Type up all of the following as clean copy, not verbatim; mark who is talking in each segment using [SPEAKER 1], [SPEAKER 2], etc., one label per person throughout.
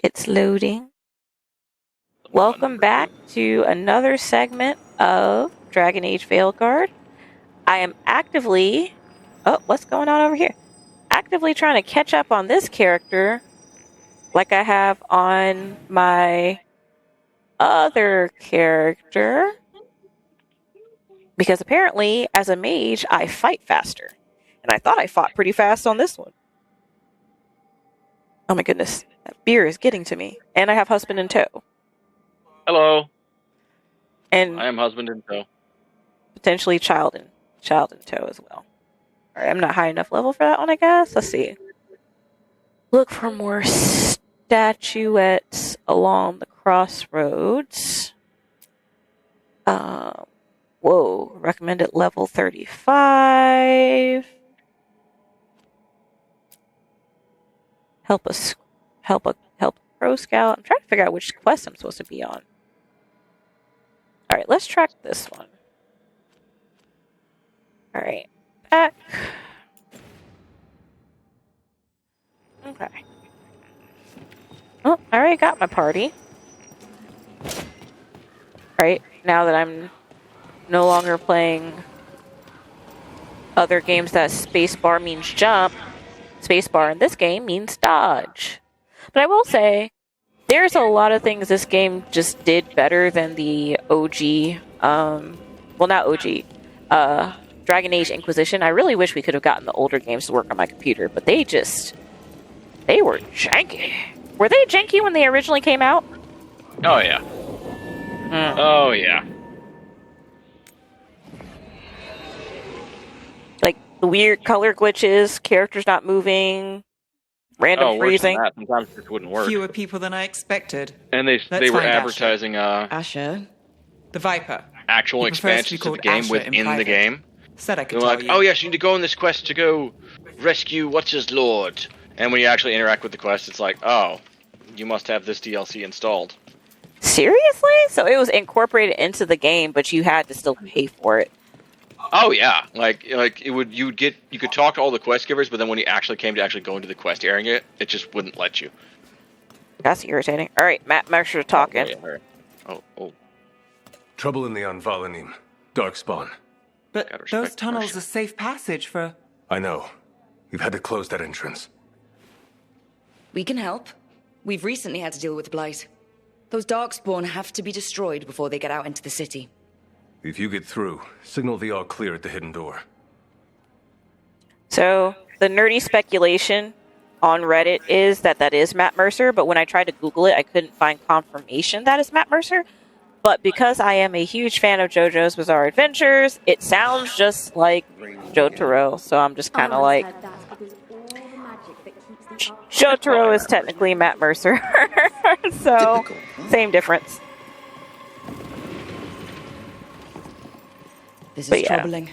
[SPEAKER 1] It's loading. Welcome back to another segment of Dragon Age Veilguard. I am actively... Oh, what's going on over here? Actively trying to catch up on this character like I have on my other character. Because apparently, as a mage, I fight faster. And I thought I fought pretty fast on this one. Oh my goodness. That beer is getting to me. And I have husband in tow.
[SPEAKER 2] Hello.
[SPEAKER 1] And
[SPEAKER 2] I am husband in tow.
[SPEAKER 1] potentially child in tow as well. Alright, I'm not high enough level for that one, I guess. Let's see. Look for more statuettes along the crossroads. Whoa. Recommended level 35. Help Pro Scout. I'm trying to figure out which quest I'm supposed to be on. Alright, let's track this one. Alright. Back. Okay. Oh, I already got my party. Alright, now that I'm no longer playing other games that spacebar means jump, spacebar in this game means dodge. But I will say, there's a lot of things this game just did better than the OG, well, not OG, Dragon Age Inquisition. I really wish we could have gotten the older games to work on my computer, but they were janky. Were they janky when they originally came out?
[SPEAKER 2] Oh, yeah. Oh, yeah.
[SPEAKER 1] Like, the weird color glitches, characters not moving, random freezing.
[SPEAKER 2] Worse than that. Sometimes it wouldn't work.
[SPEAKER 3] Fewer people than I expected.
[SPEAKER 2] And they were advertising
[SPEAKER 3] Asher, the Viper.
[SPEAKER 2] actual
[SPEAKER 3] He prefers to be
[SPEAKER 2] expansions to the
[SPEAKER 3] called
[SPEAKER 2] game
[SPEAKER 3] Asher
[SPEAKER 2] within
[SPEAKER 3] in
[SPEAKER 2] the
[SPEAKER 3] private.
[SPEAKER 2] game.
[SPEAKER 3] Said I
[SPEAKER 2] They
[SPEAKER 3] could
[SPEAKER 2] were
[SPEAKER 3] tell
[SPEAKER 2] like,
[SPEAKER 3] you.
[SPEAKER 2] oh yes, you need to go on this quest to go rescue what's his lord. And when you actually interact with the quest, it's like, oh, you must have this DLC installed.
[SPEAKER 1] Seriously? So it was incorporated into the game, but you had to still pay for it.
[SPEAKER 2] Oh yeah, like you could talk to all the quest givers, but then when you actually came to actually go into the quest area, it just wouldn't let you.
[SPEAKER 1] That's irritating. All right, Matt, make sure to talking.
[SPEAKER 2] Oh.
[SPEAKER 4] Trouble in the Anvalanim. Darkspawn.
[SPEAKER 3] But
[SPEAKER 2] Gotta respect
[SPEAKER 3] those tunnels
[SPEAKER 2] Marcia.
[SPEAKER 3] are safe passage for...
[SPEAKER 4] I know. We've had to close that entrance.
[SPEAKER 5] We can help. We've recently had to deal with Blight. Those Darkspawn have to be destroyed before they get out into the city.
[SPEAKER 4] If you get through, signal the all clear at the hidden door.
[SPEAKER 1] So the nerdy speculation on Reddit is that is Matt Mercer, but when I tried to Google it, I couldn't find confirmation that it's Matt Mercer. But because I am a huge fan of JoJo's Bizarre Adventures, it sounds just like Jotaro, so I'm just kind of like... Jotaro is technically Matt Mercer, so same difference.
[SPEAKER 5] This
[SPEAKER 1] But
[SPEAKER 5] is
[SPEAKER 1] yeah.
[SPEAKER 5] troubling.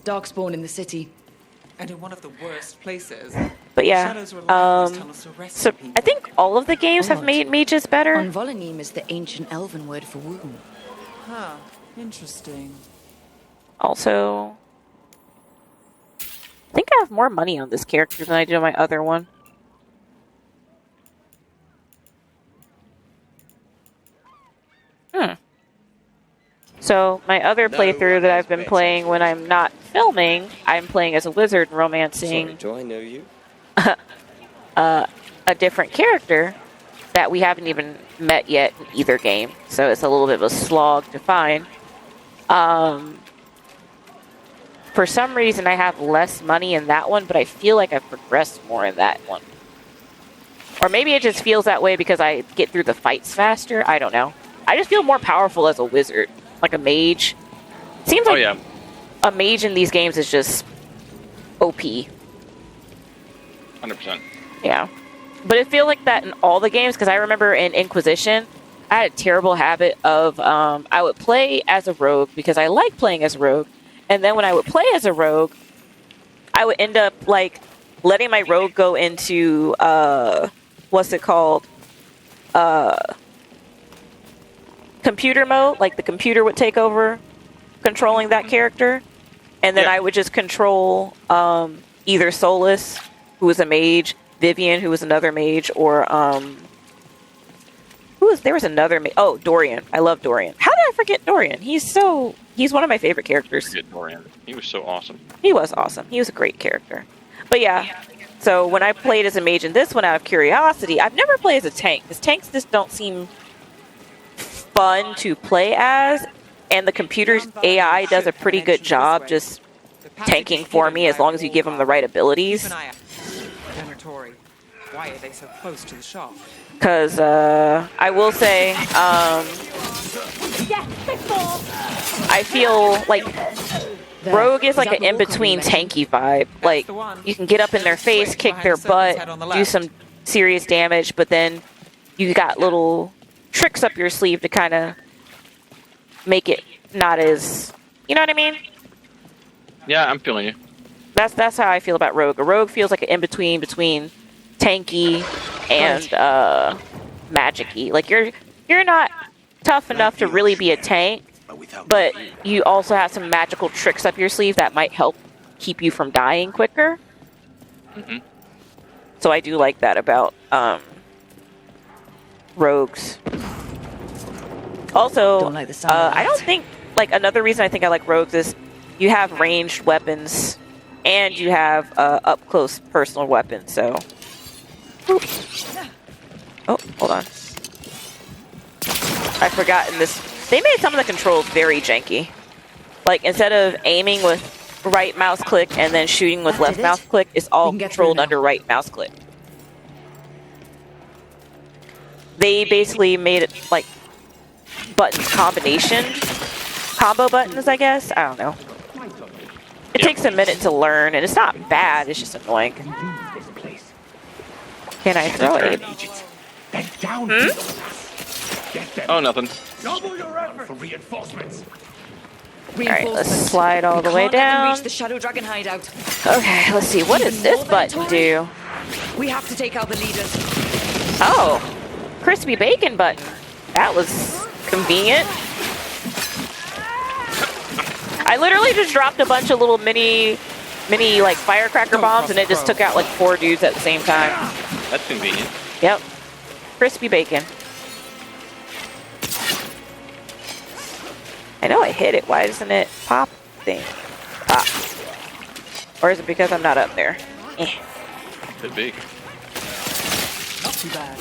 [SPEAKER 5] Darkspawn in the city.
[SPEAKER 3] And in one of the worst places.
[SPEAKER 1] But yeah,
[SPEAKER 3] Shadows rely on these tunnels to rescue
[SPEAKER 1] so
[SPEAKER 3] people.
[SPEAKER 1] I think all of the games have made mages better.
[SPEAKER 5] Anvalanim is the ancient elven word for womb.
[SPEAKER 3] Huh. Interesting.
[SPEAKER 1] Also, I think I have more money on this character than I do on my other one. So, my other playthrough that I've been playing when I'm not filming, I'm playing as a wizard romancing
[SPEAKER 6] Do I know you?
[SPEAKER 1] a different character that we haven't even met yet in either game. So, it's a little bit of a slog to find. For some reason, I have less money in that one, but I feel like I've progressed more in that one. Or maybe it just feels that way because I get through the fights faster. I don't know. I just feel more powerful as a wizard, like a mage. Seems like a mage in these games is just OP.
[SPEAKER 2] 100%.
[SPEAKER 1] Yeah. But it feels like that in all the games, because I remember in Inquisition, I had a terrible habit of, I would play as a rogue because I like playing as a rogue. And then when I would play as a rogue, I would end up, like, letting my rogue go into, what's it called? Computer mode. Like, the computer would take over controlling that character. And then I would just control either Solus, who was a mage, Vivian, who was another mage, or There was another. Dorian. I love Dorian. How did I forget Dorian? He's one of my favorite characters.
[SPEAKER 2] Forget Dorian. He was so awesome.
[SPEAKER 1] He was awesome. He was a great character. But yeah, so when I played as a mage in this one out of curiosity, I've never played as a tank, because tanks just don't seem fun to play as, and the computer's AI does a pretty good job just tanking for me as long as you give them the right abilities.
[SPEAKER 3] Keep an eye out. Dormitory. Why are they so close to the shop?
[SPEAKER 1] Because I will say, I feel like Rogue is like an in-between tanky vibe. Like, you can get up in their face, kick their butt, do some serious damage, but then you got little tricks up your sleeve to kind of make it not as... You know what I mean?
[SPEAKER 2] Yeah, I'm feeling you.
[SPEAKER 1] That's how I feel about Rogue. A Rogue feels like an in-between between tanky and magic-y. Like, you're not tough enough to really be a tank, but you also have some magical tricks up your sleeve that might help keep you from dying quicker.
[SPEAKER 2] Mm-hmm.
[SPEAKER 1] So I do like that about rogues. Also,
[SPEAKER 5] Don't like the sound of
[SPEAKER 1] I don't think, like, another reason I think I like rogues is you have ranged weapons and you have up-close personal weapons, so... Oop. Oh, hold on. I forgot in this... They made some of the controls very janky. Like, instead of aiming with right mouse click and then shooting with left mouse click, it's all controlled under right mouse click. They basically made it, like, button combination. Combo buttons, I guess? I don't know. It takes a minute to learn, and it's not bad, it's just annoying. Can I throw it?
[SPEAKER 2] Oh, nothing.
[SPEAKER 1] Alright, let's slide all the way down.
[SPEAKER 5] Reach the Shadow Dragon hideout.
[SPEAKER 1] Okay, let's see. What does this button do?
[SPEAKER 5] We have to take out the leaders.
[SPEAKER 1] Oh, crispy bacon button. That was convenient. I literally just dropped a bunch of little mini like firecracker bombs, and it just took out like 4 dudes at the same time.
[SPEAKER 2] That's convenient.
[SPEAKER 1] Yep. Crispy bacon. I know I hit it. Why doesn't it pop thing? Ah. Or is it because I'm not up there? Eh.
[SPEAKER 2] Could be.
[SPEAKER 3] Not too bad.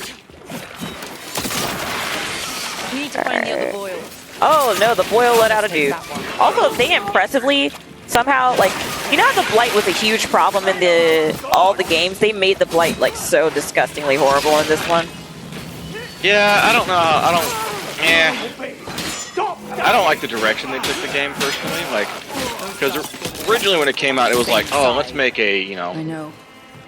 [SPEAKER 5] We need to find the other boil.
[SPEAKER 1] Oh no, the boil let out a dude. Also, they impressively somehow, like, you know how the blight was a huge problem in all the games? They made the blight like so disgustingly horrible in this one.
[SPEAKER 2] Yeah, I don't know. I don't like the direction they took the game personally. Like, because originally when it came out, it was like, oh, let's make a,
[SPEAKER 5] I know.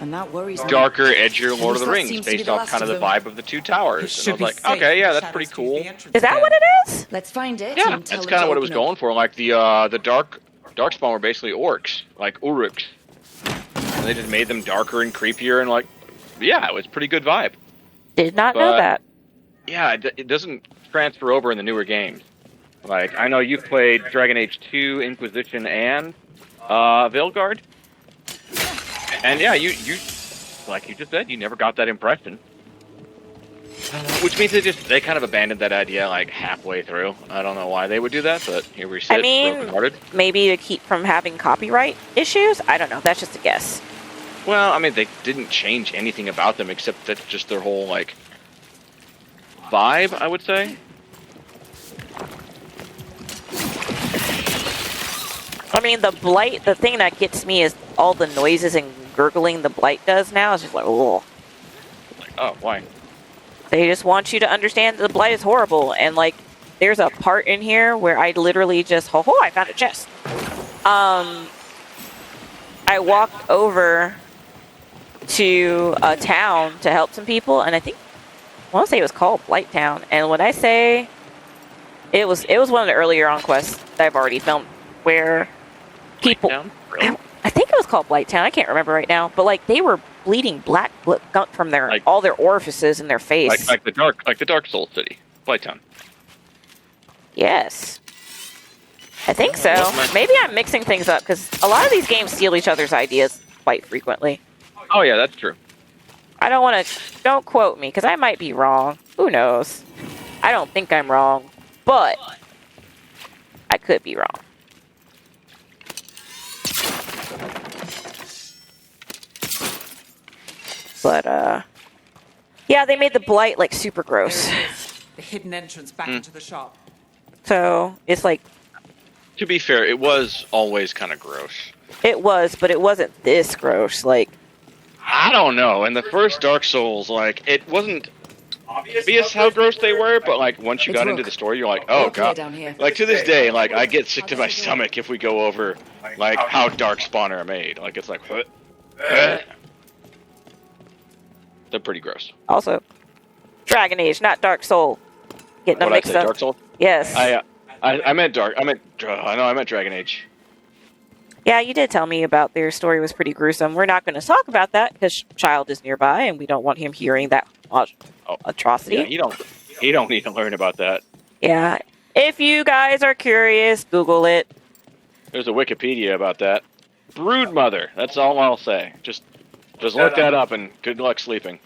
[SPEAKER 5] And that worries me.
[SPEAKER 2] darker, edgier Lord of the
[SPEAKER 5] That
[SPEAKER 2] Rings
[SPEAKER 5] seems to be
[SPEAKER 2] based
[SPEAKER 5] the
[SPEAKER 2] off
[SPEAKER 5] last
[SPEAKER 2] kind of
[SPEAKER 5] of
[SPEAKER 2] the
[SPEAKER 5] them.
[SPEAKER 2] vibe of the Two Towers. And I was
[SPEAKER 3] Should be
[SPEAKER 2] like,
[SPEAKER 3] safe.
[SPEAKER 2] okay, yeah, that's
[SPEAKER 3] Shadows
[SPEAKER 2] pretty
[SPEAKER 3] keep
[SPEAKER 2] cool.
[SPEAKER 3] the entrance
[SPEAKER 1] Is that
[SPEAKER 3] again.
[SPEAKER 1] what it is?
[SPEAKER 5] Let's find it.
[SPEAKER 2] Yeah,
[SPEAKER 5] and tell
[SPEAKER 2] that's
[SPEAKER 5] them
[SPEAKER 2] kind
[SPEAKER 5] to
[SPEAKER 2] of what it was
[SPEAKER 5] open up.
[SPEAKER 2] going for. Like the Darkspawn were basically orcs, like Uruks. And they just made them darker and creepier, and like, yeah, it was a pretty good vibe.
[SPEAKER 1] Did not know
[SPEAKER 2] But-
[SPEAKER 1] that.
[SPEAKER 2] Yeah, it doesn't transfer over in the newer games. Like, I know you've played Dragon Age 2, Inquisition, and Veilguard. And yeah, you like you just said, you never got that impression. Which means they kind of abandoned that idea like halfway through. I don't know why they would do that, but here we sit.
[SPEAKER 1] I mean,
[SPEAKER 2] brokenhearted.
[SPEAKER 1] maybe to keep from having copyright issues? I don't know. That's just a guess.
[SPEAKER 2] Well, I mean, they didn't change anything about them except that just their whole like vibe, I would say.
[SPEAKER 1] I mean, the blight, the thing that gets me is all the noises and gurgling the blight does now. It's just like, oh.
[SPEAKER 2] Like, oh, why?
[SPEAKER 1] They just want you to understand that the blight is horrible. And, like, there's a part in here where I literally just, I found a chest. I walked over to a town to help some people, and I want to say it was called Blight Town. And when I say it was one of the earlier on quests that I've already filmed where people,
[SPEAKER 2] Really?
[SPEAKER 1] I think it was called Blight Town. I can't remember right now, but like they were bleeding black gunk from all their orifices in their face.
[SPEAKER 2] Like the Dark Souls city, Blighttown.
[SPEAKER 1] Yes. I think so. Maybe I'm mixing things up because a lot of these games steal each other's ideas quite frequently.
[SPEAKER 2] Oh yeah, that's true.
[SPEAKER 1] I don't want to. Don't quote me because I might be wrong. Who knows? I don't think I'm wrong, but I could be wrong. But yeah, they made the blight like super gross.
[SPEAKER 3] There it is. The hidden entrance back into the shop.
[SPEAKER 1] So it's like
[SPEAKER 2] To be fair, it was always kind of gross.
[SPEAKER 1] it was, but it wasn't this gross. Like
[SPEAKER 2] I don't know. In the first Dark Souls, like, it wasn't obvious how gross they were, but like once you
[SPEAKER 5] It's
[SPEAKER 2] got into
[SPEAKER 5] rook.
[SPEAKER 2] the story, you're like,
[SPEAKER 5] All
[SPEAKER 2] oh
[SPEAKER 5] clear
[SPEAKER 2] god.
[SPEAKER 5] down here.
[SPEAKER 2] Like to this day, like I get sick to my stomach if we go over like how Darkspawn are made. Like it's like, what? They're pretty gross.
[SPEAKER 1] also, Dragon Age, not Dark Soul. Getting them
[SPEAKER 2] What I
[SPEAKER 1] mixed
[SPEAKER 2] say,
[SPEAKER 1] up.
[SPEAKER 2] Dark Souls?
[SPEAKER 1] Yes.
[SPEAKER 2] I meant Dark. I meant. I know. I meant Dragon Age.
[SPEAKER 1] Yeah, you did tell me about their story was pretty gruesome. We're not going to talk about that because Child is nearby, and we don't want him hearing that atrocity.
[SPEAKER 2] Yeah, he don't need to learn about that.
[SPEAKER 1] Yeah. If you guys are curious, Google it.
[SPEAKER 2] There's a Wikipedia about that. Broodmother. That's all I'll say. Just look that up and good luck sleeping.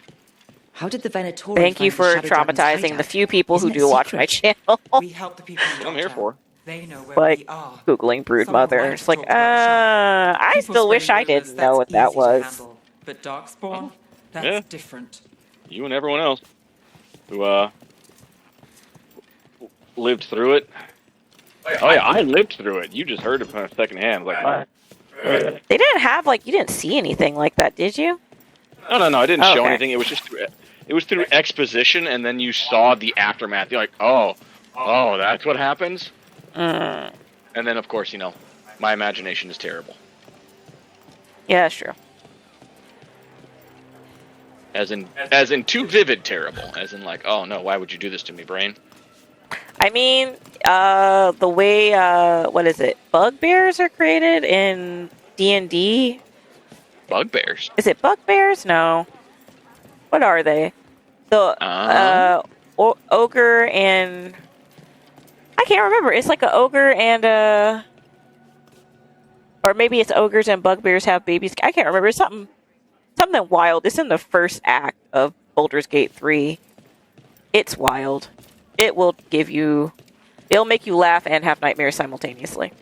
[SPEAKER 5] How did the Venatori
[SPEAKER 1] Thank you
[SPEAKER 5] find
[SPEAKER 1] for
[SPEAKER 5] the Shadow Dragon's
[SPEAKER 1] traumatizing the
[SPEAKER 5] hideout?
[SPEAKER 1] few people who
[SPEAKER 5] Isn't it
[SPEAKER 1] do watch my
[SPEAKER 5] secret?
[SPEAKER 1] channel.
[SPEAKER 3] We help the people in
[SPEAKER 2] I'm here
[SPEAKER 3] lockdown.
[SPEAKER 2] for.
[SPEAKER 3] They know where
[SPEAKER 1] Like,
[SPEAKER 3] we are.
[SPEAKER 1] Googling
[SPEAKER 3] Someone
[SPEAKER 1] Broodmother.
[SPEAKER 3] might
[SPEAKER 1] It's like,
[SPEAKER 3] talk about
[SPEAKER 1] I
[SPEAKER 3] People
[SPEAKER 1] still wish I
[SPEAKER 3] spreading rumors,
[SPEAKER 1] didn't know what
[SPEAKER 3] that's
[SPEAKER 1] that
[SPEAKER 3] easy to
[SPEAKER 1] was.
[SPEAKER 3] handle. But Darkspawn, that's
[SPEAKER 2] Yeah.
[SPEAKER 3] different.
[SPEAKER 2] You and everyone else who lived through it. Oh yeah, I lived through it. You just heard it from secondhand. Like, what?
[SPEAKER 1] They didn't have, like, you didn't see anything like that, did you?
[SPEAKER 2] No. I didn't show
[SPEAKER 1] Okay.
[SPEAKER 2] anything. It was just through exposition, and then you saw the aftermath. You're like, oh, that's what happens.
[SPEAKER 1] Mm.
[SPEAKER 2] And then, of course, my imagination is terrible.
[SPEAKER 1] Yeah, that's true.
[SPEAKER 2] As in too vivid terrible. As in like, oh no, why would you do this to me, brain?
[SPEAKER 1] I mean, the way, what is it? Bugbears are created in D&D.
[SPEAKER 2] Bugbears.
[SPEAKER 1] Is it bugbears? No. What are they? The ogre and I can't remember. It's like an ogre and or maybe it's ogres and bugbears have babies. I can't remember. It's something wild. It's in the first act of Baldur's Gate 3. It's wild. It'll make you laugh and have nightmares simultaneously.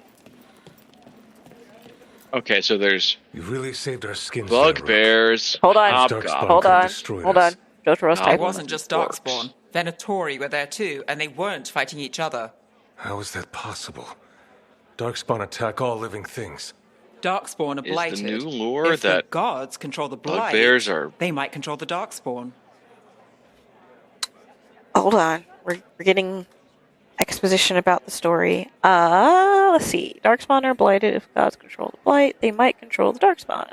[SPEAKER 2] Okay, so there's
[SPEAKER 4] You really saved our skins.
[SPEAKER 2] bugbears.
[SPEAKER 1] Hold on.
[SPEAKER 2] hobgoblins.
[SPEAKER 1] Hold on.
[SPEAKER 4] destroyed
[SPEAKER 1] Hold
[SPEAKER 4] us.
[SPEAKER 1] on. Jotaro's
[SPEAKER 2] Oh,
[SPEAKER 3] It
[SPEAKER 1] typing.
[SPEAKER 3] wasn't just
[SPEAKER 2] Orcs.
[SPEAKER 3] Darkspawn. Venatori were there too, and they weren't fighting each other.
[SPEAKER 4] How is that possible? Darkspawn attack all living things.
[SPEAKER 3] Darkspawn are
[SPEAKER 2] Is the
[SPEAKER 3] blighted.
[SPEAKER 2] new lore
[SPEAKER 3] if the
[SPEAKER 2] that
[SPEAKER 3] gods control the blight,
[SPEAKER 2] bugbears are-
[SPEAKER 3] they might control the Darkspawn.
[SPEAKER 1] Hold on. We're getting exposition about the story. Let's see. Darkspawn are blighted. If gods control the blight, they might control the Darkspawn.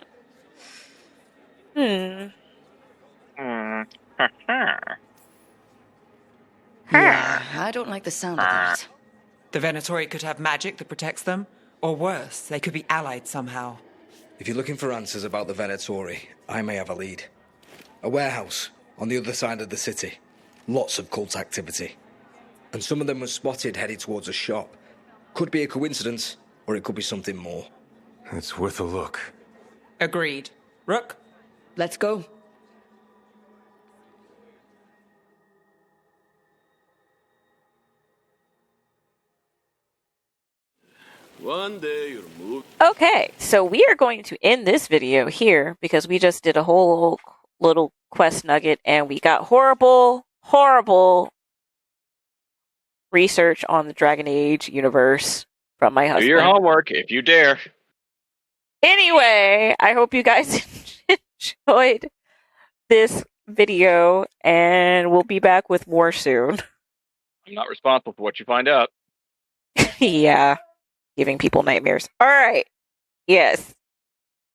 [SPEAKER 5] Yeah, I don't like the sound of that.
[SPEAKER 3] The Venatori could have magic that protects them, or worse, they could be allied somehow.
[SPEAKER 6] If you're looking for answers about the Venatori, I may have a lead. A warehouse on the other side of the city. Lots of cult activity. And some of them were spotted headed towards a shop. Could be a coincidence, or it could be something more.
[SPEAKER 4] It's worth a look.
[SPEAKER 3] Agreed. Rook?
[SPEAKER 5] Let's go.
[SPEAKER 7] One day you'll move.
[SPEAKER 1] Okay, so we are going to end this video here because we just did a whole little quest nugget and we got horrible research on the Dragon Age universe from my
[SPEAKER 2] Do
[SPEAKER 1] husband.
[SPEAKER 2] your homework if you dare.
[SPEAKER 1] Anyway, I hope you guys enjoyed this video and we'll be back with more soon.
[SPEAKER 2] I'm not responsible for what you find out.
[SPEAKER 1] Yeah, giving people nightmares. All right. Yes.